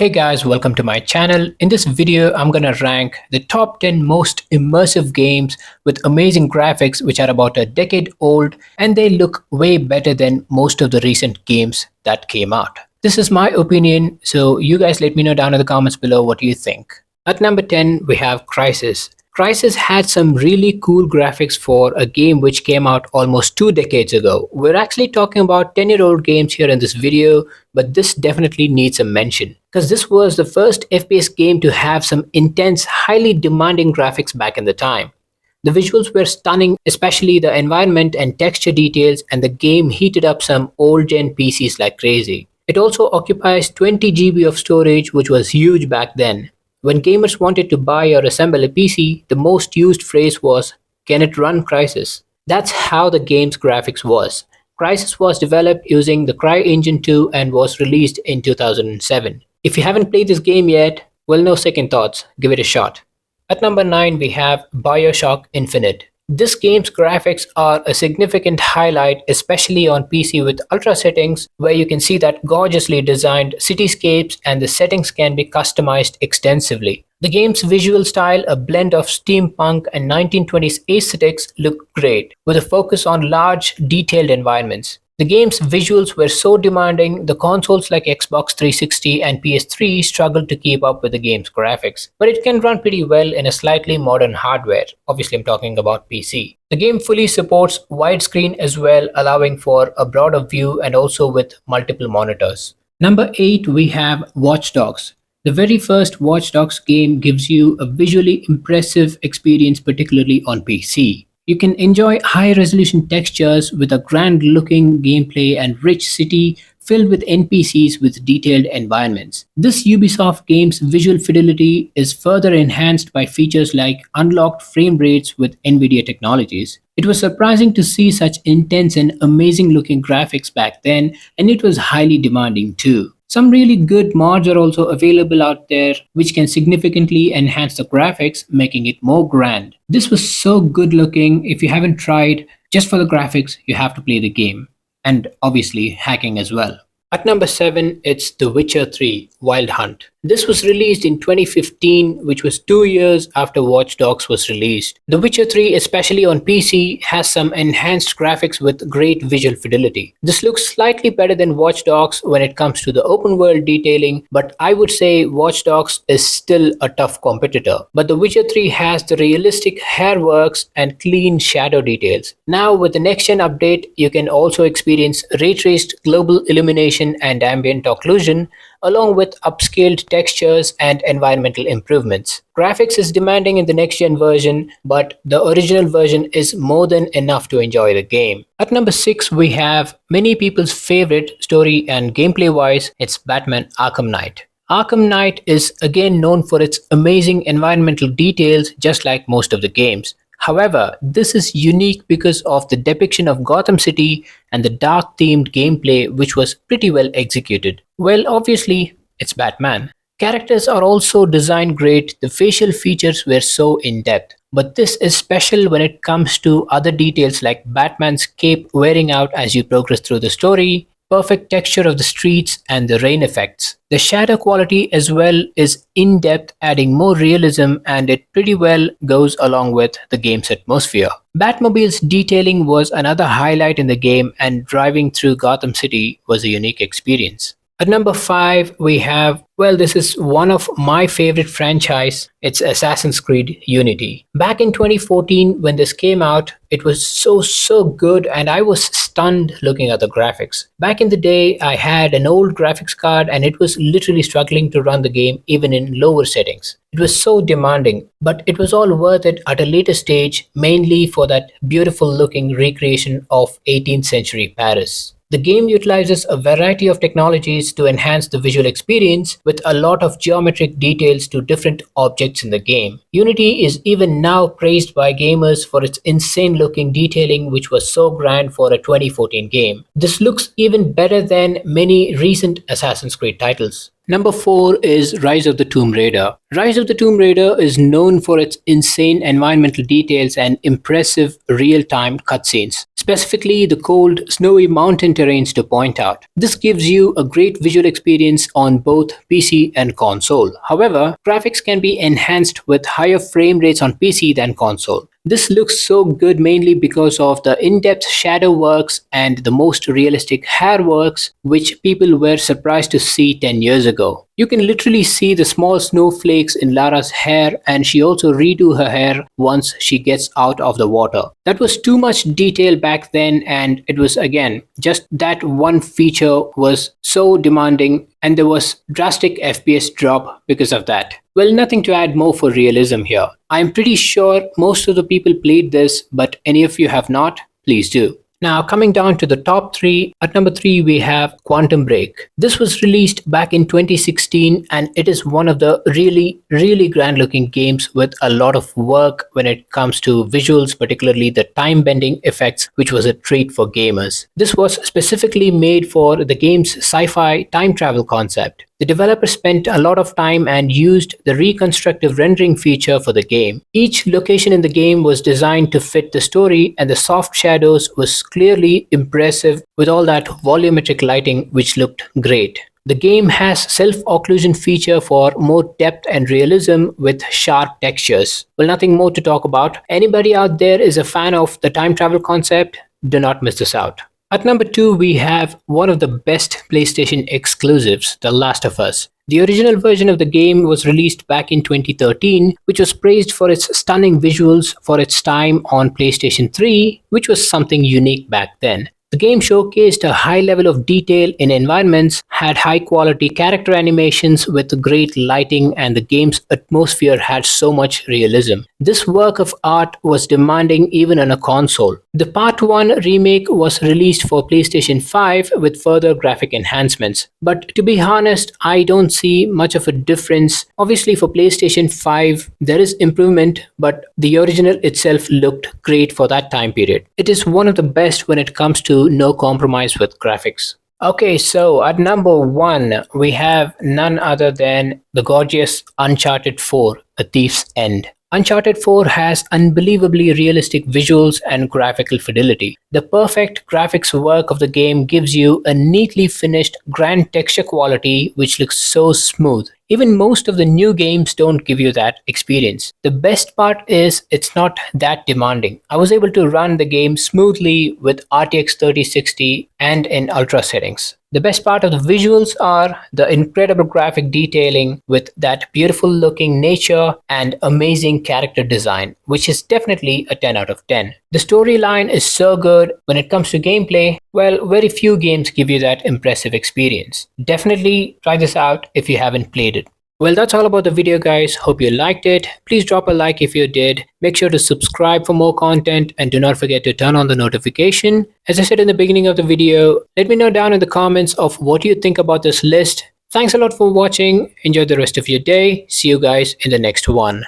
Hey guys, welcome to my channel. In this video, I'm gonna rank the top 10 most immersive games with amazing graphics which are about a decade old and they look way better than most of the recent games that came out. This is my opinion, so you guys let me know down in the comments below what you think. At number 10, we have Crysis. Crysis had some really cool graphics for a game which came out almost 2 decades ago. We're actually talking about 10-year-old games here in this video, but this definitely needs a mention because this was the first FPS game to have some intense, highly demanding graphics back in the time. The visuals were stunning, especially the environment and texture details, and the game heated up some old-gen PCs like crazy. It also occupies 20 GB of storage, which was huge back then. When gamers wanted to buy or assemble a PC, the most used phrase was, "Can it run Crysis?" That's how the game's graphics was. Crysis was developed using the CryEngine 2 and was released in 2007. If you haven't played this game yet, well, no second thoughts, give it a shot. At number 9, we have BioShock Infinite. This game's graphics are a significant highlight, especially on PC with ultra settings, where you can see that gorgeously designed cityscapes and the settings can be customized extensively. The game's visual style, a blend of steampunk and 1920s aesthetics, looked great, with a focus on large, detailed environments. The game's visuals were so demanding, the consoles like Xbox 360 and PS3 struggled to keep up with the game's graphics, but it can run pretty well in a slightly modern hardware. Obviously, I'm talking about PC. The game fully supports widescreen as well, allowing for a broader view and also with multiple monitors. Number 8, we have Watch Dogs. The very first Watch Dogs game gives you a visually impressive experience, particularly on PC. You can enjoy high-resolution textures with a grand-looking gameplay and rich city filled with NPCs with detailed environments. This Ubisoft game's visual fidelity is further enhanced by features like unlocked frame rates with NVIDIA technologies. It was surprising to see such intense and amazing-looking graphics back then, and it was highly demanding too. Some really good mods are also available out there which can significantly enhance the graphics, making it more grand. This was so good looking. If you haven't tried, just for the graphics, you have to play the game. And obviously hacking as well. At number 7, it's The Witcher 3 Wild Hunt. This was released in 2015, which was 2 years after Watch Dogs was released. The Witcher 3, especially on PC, has some enhanced graphics with great visual fidelity. This looks slightly better than Watch Dogs when it comes to the open world detailing, but I would say Watch Dogs is still a tough competitor. But The Witcher 3 has the realistic hair works and clean shadow details. Now with the next gen update, you can also experience ray traced global illumination and ambient occlusion, along with upscaled textures and environmental improvements. Graphics is demanding in the next gen version, but the original version is more than enough to enjoy the game. At number 6, we have many people's favorite story and gameplay wise, it's Batman Arkham Knight. Arkham Knight is again known for its amazing environmental details, just like most of the games. However, this is unique because of the depiction of Gotham City and the dark themed gameplay which was pretty well executed. Well, obviously, it's Batman. Characters are also designed great, the facial features were so in-depth. But this is special when it comes to other details like Batman's cape wearing out as you progress through the story, perfect texture of the streets and the rain effects. The shadow quality as well is in-depth, adding more realism, and it pretty well goes along with the game's atmosphere. Batmobile's detailing was another highlight in the game, and driving through Gotham City was a unique experience. At number 5, we have, well, this is one of my favorite franchise. It's Assassin's Creed Unity. Back in 2014, when this came out, it was so good and I was stunned looking at the graphics. Back in the day, I had an old graphics card and it was literally struggling to run the game even in lower settings. It was so demanding, but it was all worth it at a later stage, mainly for that beautiful looking recreation of 18th century Paris. The game utilizes a variety of technologies to enhance the visual experience with a lot of geometric details to different objects in the game. Unity is even now praised by gamers for its insane looking detailing, which was so grand for a 2014 game. This looks even better than many recent Assassin's Creed titles. Number 4 is Rise of the Tomb Raider. Rise of the Tomb Raider is known for its insane environmental details and impressive real-time cutscenes, specifically the cold, snowy mountain terrains to point out. This gives you a great visual experience on both PC and console. However, graphics can be enhanced with higher frame rates on PC than console. This looks so good mainly because of the in-depth shadow works and the most realistic hair works which people were surprised to see 10 years ago. You can literally see the small snowflakes in Lara's hair, and she also redo her hair once she gets out of the water. That was too much detail back then, and it was again just that one feature was so demanding, and there was drastic FPS drop because of that. Well, nothing to add more for realism here. I'm pretty sure most of the people played this, but any of you have not, please do. Now, coming down to the top 3, at number 3 we have Quantum Break. This was released back in 2016 and it is one of the really grand looking games with a lot of work when it comes to visuals, particularly the time bending effects, which was a treat for gamers. This was specifically made for the game's sci-fi time travel concept. The developer spent a lot of time and used the reconstructive rendering feature for the game. Each location in the game was designed to fit the story, and the soft shadows was clearly impressive with all that volumetric lighting which looked great. The game has self-occlusion feature for more depth and realism with sharp textures. Well, nothing more to talk about. Anybody out there is a fan of the time travel concept? Do not miss this out. At number 2, we have one of the best PlayStation exclusives, The Last of Us. The original version of the game was released back in 2013, which was praised for its stunning visuals for its time on PlayStation 3, which was something unique back then. The game showcased a high level of detail in environments, had high quality character animations with great lighting, and the game's atmosphere had so much realism. This work of art was demanding even on a console. The Part 1 remake was released for PlayStation 5 with further graphic enhancements. But to be honest, I don't see much of a difference. Obviously for PlayStation 5 there is improvement, but the original itself looked great for that time period. It is one of the best when it comes to no compromise with graphics. Okay, so at number 1 we have none other than the gorgeous Uncharted 4, A Thief's End. Uncharted 4 has unbelievably realistic visuals and graphical fidelity. The perfect graphics work of the game gives you a neatly finished grand texture quality which looks so smooth. Even most of the new games don't give you that experience. The best part is it's not that demanding. I was able to run the game smoothly with RTX 3060 and in ultra settings. The best part of the visuals are the incredible graphic detailing with that beautiful looking nature and amazing character design, which is definitely a 10 out of 10. The storyline is so good. When it comes to gameplay, well, very few games give you that impressive experience. Definitely try this out if you haven't played it. Well, that's all about the video, guys. Hope you liked it. Please drop a like if you did. Make sure to subscribe for more content and do not forget to turn on the notification. As I said in the beginning of the video, let me know down in the comments of what you think about this list. Thanks a lot for watching. Enjoy the rest of your day. See you guys in the next one.